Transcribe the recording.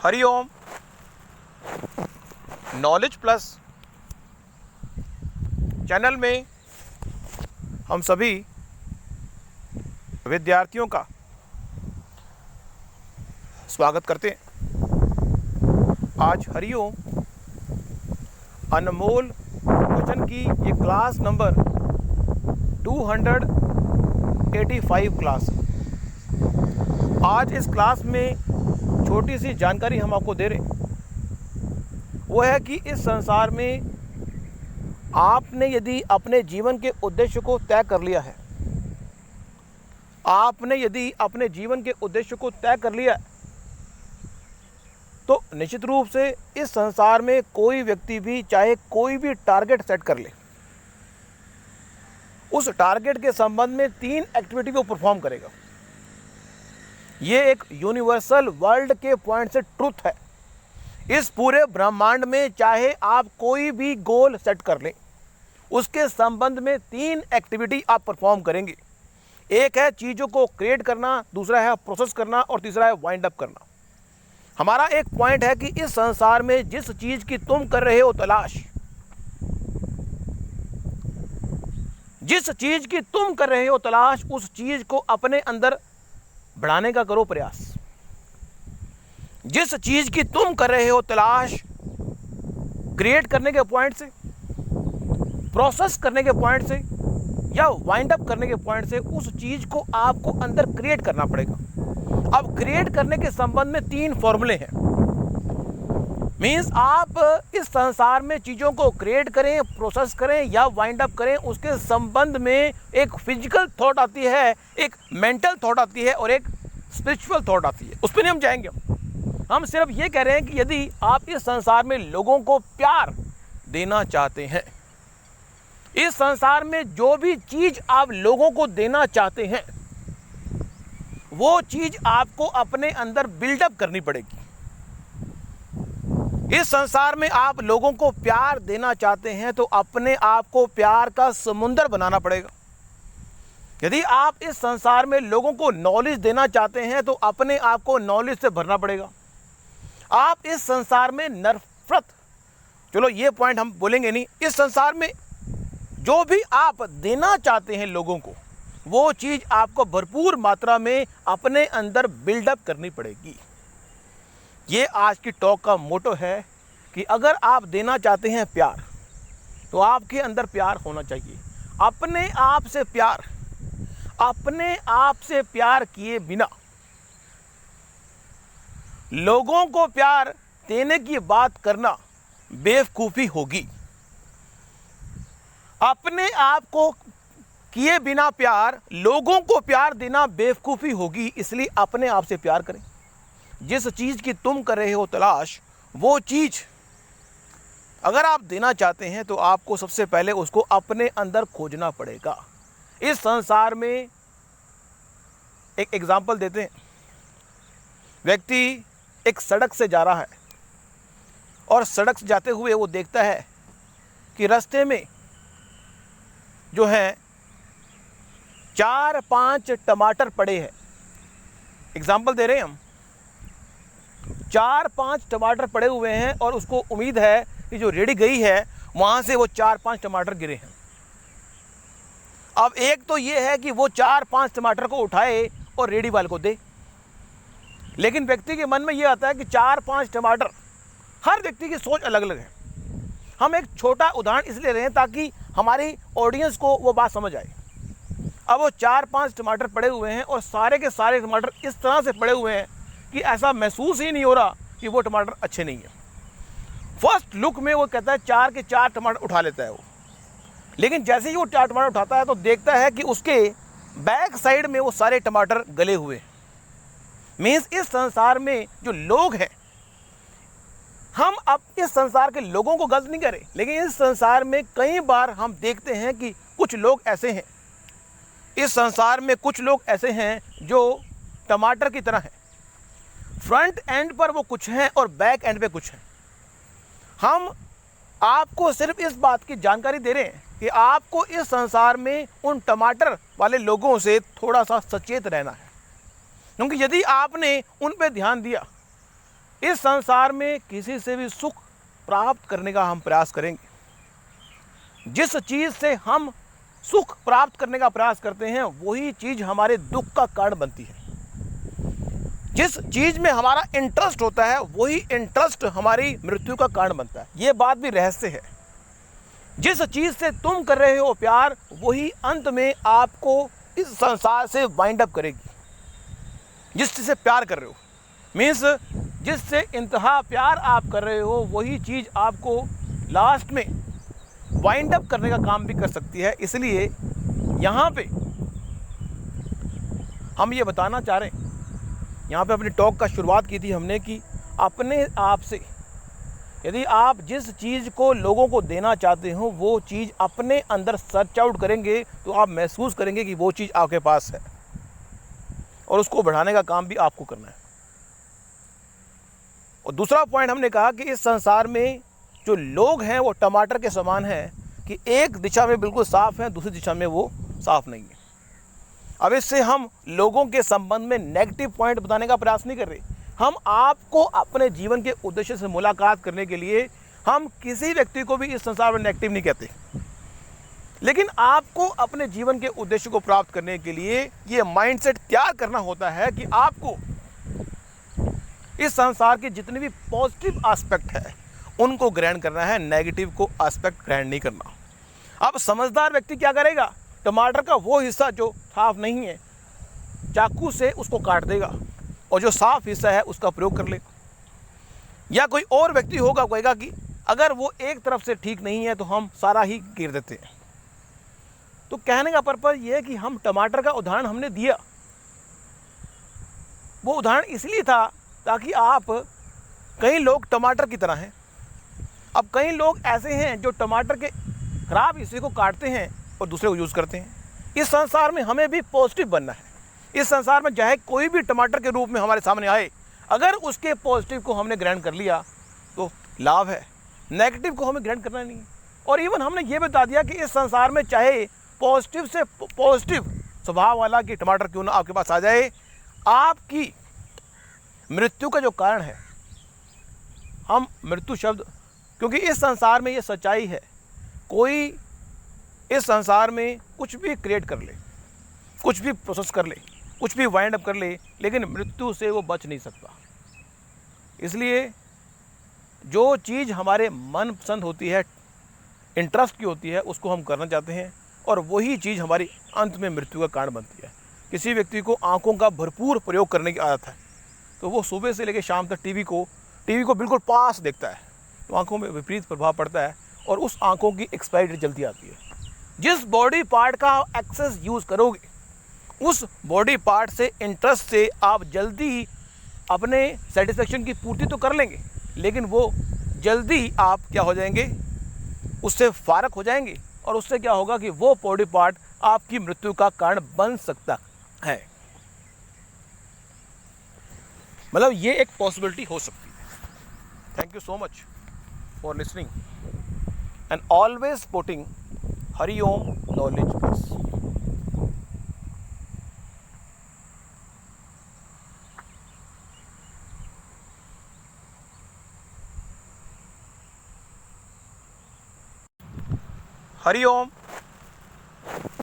Hariom. Knowledge plus channel में हम सभी विद्यार्थियों का स्वागत करते हैं। आज हरिओम अनमोल वचन की ये क्लास नंबर 285 क्लास। आज इस क्लास में छोटी सी जानकारी हम आपको दे रहे हैं, वो है कि इस संसार में आपने यदि अपने जीवन के उद्देश्य को तय कर लिया है, आपने यदि अपने जीवन के उद्देश्य को तय कर लिया है, तो निश्चित रूप से इस संसार में कोई व्यक्ति भी चाहे कोई भी टारगेट सेट कर ले, उस टारगेट के संबंध में 3 एक्टिविटी को परफॉर्म करेगा। ये एक यूनिवर्सल वर्ल्ड के पॉइंट से ट्रुथ है। इस पूरे ब्रह्मांड में चाहे आप कोई भी गोल सेट कर लें, उसके संबंध में 3 एक्टिविटी आप परफॉर्म करेंगे। एक है चीज़ों को क्रिएट करना, दूसरा है प्रोसेस करना और तीसरा है वाइंड अप करना। हमारा एक पॉइंट है कि इस संसार में जिस चीज़ की तुम कर रहे हो तलाश, जिस चीज़ की तुम कर रहे हो तलाश, उस चीज़ को अपने अंदर बढ़ाने का करो प्रयास। जिस चीज़ की तुम कर रहे हो तलाश, क्रिएट करने के पॉइंट से, प्रोसेस करने के पॉइंट से या वाइंड अप करने के पॉइंट से, उस चीज़ को आपको अंदर क्रिएट करना पड़ेगा। अब क्रिएट करने के संबंध में 3 फॉर्मूले हैं। मीन्स आप इस संसार में चीज़ों को क्रिएट करें, प्रोसेस करें या वाइंड अप करें, उसके संबंध में एक फिजिकल थॉट आती है, एक मेंटल थॉट आती है और एक स्पिरिचुअल थॉट आती है। उस पर नहीं हम जाएंगे। हम सिर्फ ये कह रहे हैं कि यदि आप इस संसार में लोगों को प्यार देना चाहते हैं, इस संसार में जो भी चीज़ आप लोगों को देना चाहते हैं, वो चीज़ आपको अपने अंदर बिल्डअप करनी पड़ेगी। इस संसार में आप लोगों को प्यार देना चाहते हैं तो अपने आप को प्यार का समुंदर बनाना पड़ेगा। यदि आप इस संसार में लोगों को नॉलेज देना चाहते हैं तो अपने आप को नॉलेज से भरना पड़ेगा। आप इस संसार में नफरत, चलो ये पॉइंट हम बोलेंगे नहीं, इस संसार में जो भी आप देना चाहते हैं लोगों को, वो चीज़ आपको भरपूर मात्रा में अपने अंदर बिल्डअप करनी पड़ेगी। ये आज की टॉक का मोटो है कि अगर आप देना चाहते हैं प्यार, तो आपके अंदर प्यार होना चाहिए। अपने आप से प्यार, अपने आप से प्यार किए बिना लोगों को प्यार देने की बात करना बेवकूफ़ी होगी। अपने आप को किए बिना प्यार, लोगों को प्यार देना बेवकूफ़ी होगी। इसलिए अपने आप से प्यार करें। जिस चीज़ की तुम कर रहे हो तलाश, वो चीज़ अगर आप देना चाहते हैं तो आपको सबसे पहले उसको अपने अंदर खोजना पड़ेगा। इस संसार में एक एग्जाम्पल देते हैं। व्यक्ति एक सड़क से जा रहा है और सड़क से जाते हुए वो देखता है कि रास्ते में जो है 4-5 टमाटर पड़े हैं। एग्जाम्पल दे रहे हैं हम। 4-5 टमाटर पड़े हुए हैं और उसको उम्मीद है कि जो रेडी गई है वहाँ से वो 4-5 टमाटर गिरे हैं। अब एक तो ये है कि वो 4-5 टमाटर को उठाए और रेडी वाले को दे, लेकिन व्यक्ति के मन में ये आता है कि 4-5 टमाटर, हर व्यक्ति की सोच अलग अलग है। हम एक छोटा उदाहरण इसलिए रहे हैं ताकि हमारी ऑडियंस को वो बात समझ आए। अब वो 4-5 टमाटर पड़े हुए हैं और सारे के सारे टमाटर इस तरह से पड़े हुए हैं कि ऐसा महसूस ही नहीं हो रहा कि वो टमाटर अच्छे नहीं हैं। फर्स्ट लुक में वो कहता है 4 के 4 टमाटर उठा लेता है वो, लेकिन जैसे ही वो 4 टमाटर उठाता है तो देखता है कि उसके बैक साइड में वो सारे टमाटर गले हुए हैं। मीन्स इस संसार में जो लोग हैं, हम अब इस संसार के लोगों को गलत नहीं करें, लेकिन इस संसार में कई बार हम देखते हैं कि कुछ लोग ऐसे हैं, इस संसार में कुछ लोग ऐसे हैं जो टमाटर की तरह हैं। फ्रंट एंड पर वो कुछ हैं और बैक एंड पे कुछ हैं। हम आपको सिर्फ इस बात की जानकारी दे रहे हैं कि आपको इस संसार में उन टमाटर वाले लोगों से थोड़ा सा सचेत रहना है, क्योंकि यदि आपने उन पे ध्यान दिया इस संसार में किसी से भी सुख प्राप्त करने का हम प्रयास करेंगे, जिस चीज़ से हम सुख प्राप्त करने का प्रयास करते हैं वही चीज़ हमारे दुख का कारण बनती है। जिस चीज़ में हमारा इंटरेस्ट होता है वही इंटरेस्ट हमारी मृत्यु का कारण बनता है। ये बात भी रहस्य है। जिस चीज़ से तुम कर रहे हो प्यार वही अंत में आपको इस संसार से वाइंड अप करेगी। जिस चीज़ से प्यार कर रहे हो मीन्स जिससे इंतहा प्यार आप कर रहे हो वही चीज़ आपको लास्ट में वाइंड अप करने का काम भी कर सकती है। इसलिए यहाँ पे हम ये बताना चाह रहे हैं, यहाँ पे अपनी टॉक का शुरुआत की थी हमने कि अपने आप से यदि आप जिस चीज़ को लोगों को देना चाहते हो वो चीज़ अपने अंदर सर्च आउट करेंगे तो आप महसूस करेंगे कि वो चीज़ आपके पास है और उसको बढ़ाने का काम भी आपको करना है। और दूसरा पॉइंट हमने कहा कि इस संसार में जो लोग हैं वो टमाटर के समान हैं कि एक दिशा में बिल्कुल साफ़ है, दूसरी दिशा में वो साफ़ नहीं है। अब इससे हम लोगों के संबंध में नेगेटिव पॉइंट बताने का प्रयास नहीं कर रहे। हम आपको अपने जीवन के उद्देश्य से मुलाकात करने के लिए हम किसी व्यक्ति को भी इस संसार में नेगेटिव नहीं कहते, लेकिन आपको अपने जीवन के उद्देश्य को प्राप्त करने के लिए ये माइंडसेट तैयार करना होता है कि आपको इस संसार के जितने भी पॉजिटिव एस्पेक्ट है उनको ग्रहण करना है, नेगेटिव को एस्पेक्ट ग्रहण नहीं करना। अब समझदार व्यक्ति क्या करेगा, टमाटर का वो हिस्सा जो साफ नहीं है चाकू से उसको काट देगा और जो साफ हिस्सा है उसका प्रयोग कर लेगा। या कोई और व्यक्ति होगा कहेगा कि अगर वो एक तरफ से ठीक नहीं है तो हम सारा ही गिर देते हैं। तो कहने का पर्पज ये है कि हम टमाटर का उदाहरण हमने दिया, वो उदाहरण इसलिए था ताकि आप, कई लोग टमाटर की तरह हैं। अब कई लोग ऐसे हैं जो टमाटर के खराब हिस्से को काटते हैं और दूसरे को यूज़ करते हैं। इस संसार में हमें भी पॉजिटिव बनना है। इस संसार में चाहे कोई भी टमाटर के रूप में हमारे सामने आए, अगर उसके पॉजिटिव को हमने ग्रहण कर लिया तो लाभ है, नेगेटिव को हमें ग्रहण करना नहीं है। और इवन हमने ये बता दिया कि इस संसार में चाहे पॉजिटिव से पॉजिटिव स्वभाव वाला कि टमाटर क्यों ना आपके पास आ जाए, आपकी मृत्यु का जो कारण है, हम मृत्यु शब्द, क्योंकि इस संसार में ये सच्चाई है, कोई इस संसार में कुछ भी क्रिएट कर ले, कुछ भी प्रोसेस कर ले, कुछ भी वाइंड अप कर ले, लेकिन मृत्यु से वो बच नहीं सकता। इसलिए जो चीज़ हमारे मन पसंद होती है, इंटरेस्ट की होती है, उसको हम करना चाहते हैं और वही चीज़ हमारी अंत में मृत्यु का कारण बनती है। किसी व्यक्ति को आँखों का भरपूर प्रयोग करने की आदत है तो वो सुबह से लेकर शाम तक टीवी को बिल्कुल पास देखता है, तो आँखों में विपरीत प्रभाव पड़ता है और उस आँखों की एक्सपायरी डेट जल्दी आती है। जिस बॉडी पार्ट का एक्सेस यूज़ करोगे उस बॉडी पार्ट से इंटरेस्ट से आप जल्दी अपने सेटिस्फेक्शन की पूर्ति तो कर लेंगे, लेकिन वो जल्दी आप क्या हो जाएंगे, उससे फारक हो जाएंगे और उससे क्या होगा कि वो बॉडी पार्ट आपकी मृत्यु का कारण बन सकता है। मतलब ये एक पॉसिबिलिटी हो सकती है। Thank you so much for listening and always putting Hari Om knowledge plus. Hari Om.